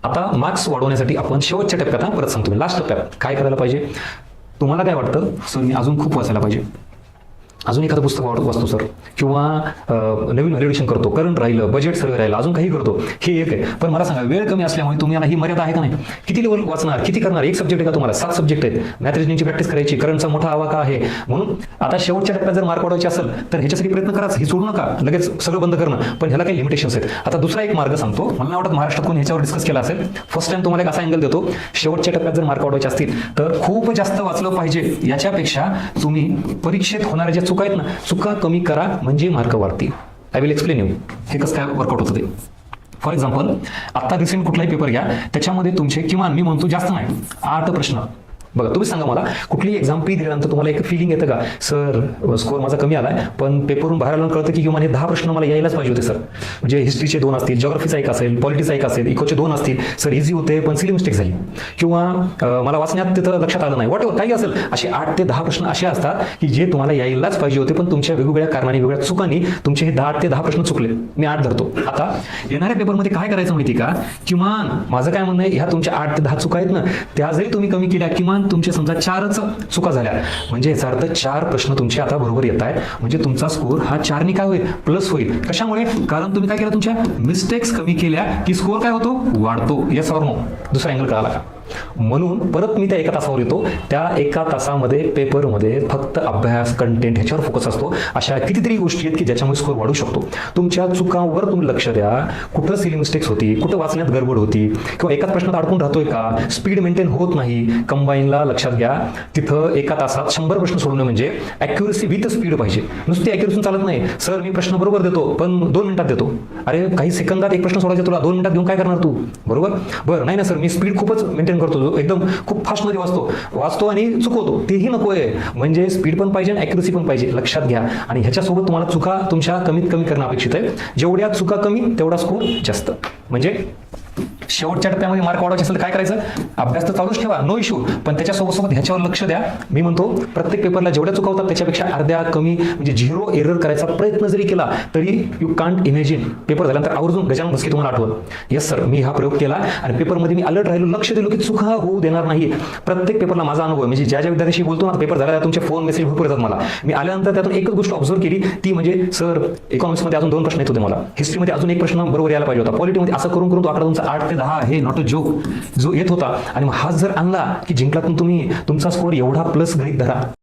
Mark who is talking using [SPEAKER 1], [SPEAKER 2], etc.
[SPEAKER 1] आता मार्क्स वाढवण्यासाठी आपण शेवटच्या टप्प्यात परत सांगतो, लास्ट टप्प्यात काय करायला पाहिजे. तुम्हाला काय वाटतं सर मी अजून खूप वाचायला पाहिजे, अजून एखादं पुस्तक वाचतो सर, किंवा नवीन व्हॅलिडेशन करतो, करंट राहिलं, बजेट सर्वे राहिलं, अजून काही करतो, हे एक आहे. पण मला सांगा वेळ कमी असल्यामुळे तुम्हाला ही मर्यादा आहे का नाही? किती लेवल वाचणार, किती करणार? एक सब्जेक्ट आहे का तुम्हाला? 7 सब्जेक्ट आहेत, मॅथ रिजनिंगची प्रॅक्टिस करायची, करंटचा मोठा आवाका आहे. म्हणून आता शेवटच्या टप्प्यात जर मार्क वाढवायचे असेल तर ह्याच्यासाठी प्रयत्न कराच, हे सोडू नका लगेच सगळं बंद करणं. पण ह्याला काही लिमिटेशन्स आहेत. आता दुसरा एक मार्ग सांगतो, मला नाही वाटत महाराष्ट्रात कोणी ह्याच्यावर डिस्कस केला असेल. फर्स्ट टाइम तुम्हाला एक असा अँगल देतो, शेवटच्या टप्प्यात जर मार्क वाढवायचे असतील तर खूप जास्त वाचलं पाहिजे. याच्यापेक्षा तुम्ही परीक्षेत होणाऱ्या ज्या चुका आहेत ना, चुका कमी करा म्हणजे मार्क वाढतील. आय विल एक्सप्लेन यू हे कसं काय वर्कआउट होतं ते. फॉर एक्झाम्पल आता रिसेंट कुठलाही पेपर घ्या, त्याच्यामध्ये तुमचे किमान मी म्हणतो जास्त नाही 8 प्रश्न. बघा तुम्ही सांगा मला, कुठली एक्झाम पी दिल्यानंतर तुम्हाला एक फिलिंग येतं का सर स्कोर माझा कमी आलाय, पण पेपरवरून बाहेर आल्यानं कळतं की किमान हे 10 प्रश्न मला यायलाच पाहिजे होते सर. म्हणजे हिस्ट्रीचे 2 असतील, जॉग्राफीचा एक असेल, पॉलिटिक्सचा एक असेल, इकोचे 2 असतील, सर इझी होते पण सिली मिस्टेक झाली, किंवा मला वाचण्यात तिथं लक्षात आलं नाही, वॉट काही असेल. असे 8 ते 10 प्रश्न असे असतात की जे तुम्हाला यायलाच पाहिजे होते, पण तुमच्या वेगवेगळ्या कारणाने वेगवेगळ्या चुकांनी तुमचे हे 8 ते 10 प्रश्न चुकले. मी 8 धरतो. आता येणाऱ्या पेपरमध्ये काय करायचं माहिती का, किमान माझं काय म्हणणं आहे, ह्या तुमच्या 8 ते 10 चुका आहेत ना, त्या जरी तुम्ही कमी केल्या, किमान तुमचे समजा 4 चुका झाल्या, म्हणजे याचा अर्थ 4 प्रश्न तुमचे आता बरोबर येत आहेत. म्हणजे तुमचा स्कोर हा 4 ने काय होईल, प्लस होईल. कशामुळे? कारण तुम्ही काय केलं, तुमच्या मिस्टेक्स कमी केल्या की स्कोर काय होतो, वाढतो. Yes or no? दुसरा अँगल कळाला का? म्हणून परत मी त्या 1 तासावर येतो. त्या 1 तासामध्ये पेपरमध्ये फक्त अभ्यास, कंटेंट ह्याच्यावर फोकस असतो. अशा कितीतरी गोष्टी आहेत की ज्याच्यामुळे स्कोर वाढू शकतो. तुमच्या चुकांवर तुम्ही लक्ष द्या. कुठं सिली मिस्टेक्स होती, कुठं वाचण्यात गडबड होती, किंवा एकाच प्रश्नात अडकून राहतोय का, स्पीड मेंटेन होत नाही, कंबाईनला लक्षात घ्या. तिथं 1 तासात 100 प्रश्न सोडवणं म्हणजे ॲक्युरसी विथ स्पीड पाहिजे. नुसती ॲक्युरसी चालत नाही. सर मी प्रश्न बरोबर देतो पण 2 मिनिटात देतो. अरे काही सेकंदात एक प्रश्न सोडायचा तुला, 2 मिनिटात घेऊन काय करणार तू? बरोबर. बरं नाही ना सर, मी स्पीड खूपच मेंटेन करतो, एकदम खूप फास्ट मध्ये वाचतो आणि चुकवतो, तेही नको आहे. म्हणजे स्पीड पण पाहिजे, ॲक्युरसी पण पाहिजे. लक्षात घ्या. आणि ह्याच्यासोबत तुम्हाला चुका तुमच्या कमीत कमी करणं अपेक्षित आहे. जेवढ्या चुका कमी तेवढा स्कोर जास्त. म्हणजे शेवटच्या टप्प्यामध्ये मार्क वाढवायचे असेल तर काय करायचं, अभ्यास तर चालूच ठेवा, नो इश्यू, पण त्याच्यासोबत ह्याच्यावर लक्ष द्या. मी म्हणतो प्रत्येक पेपरला जेवढ्या चुका होतात त्याच्यापेक्षा अर्ध्या कमी, म्हणजे 0 एरर करायचा प्रयत्न जरी केला तरी यू कांट इमॅजिन पेपर झाल्यानंतर आवर्जून गजानन भस्के तुम्हाला आठवलं, येस सर मी हा प्रयोग केला आणि पेपरमध्ये मी अलर्ट राहिलो, लक्ष दिलो की चुका होऊ देणार नाही. प्रत्येक पेपरला माझा अनुभव, म्हणजे ज्या विद्यार्थ्याशी बोलतो ना, पेपर झाला तुमचे फोन मेसेज भरपूर येतात मला. मी आल्यानंतर त्यातून एकच गोष्ट ऑब्झर्व केली, ती म्हणजे सर इकॉनॉमिक्समध्ये अजून 2 प्रश्न येत होते मला, हिस्ट्रीमध्ये अजून 1 प्रश्न बरोबर यायला पाहिजे होता, पॉलिटिक्समध्ये असं करून तो आकडा तुमचा 8 ते 10 हे नॉट अ जोक जो येत होता. आणि हा जर आणला की जिंकला, तुमचा स्कोर एवढा प्लस गणित धरा.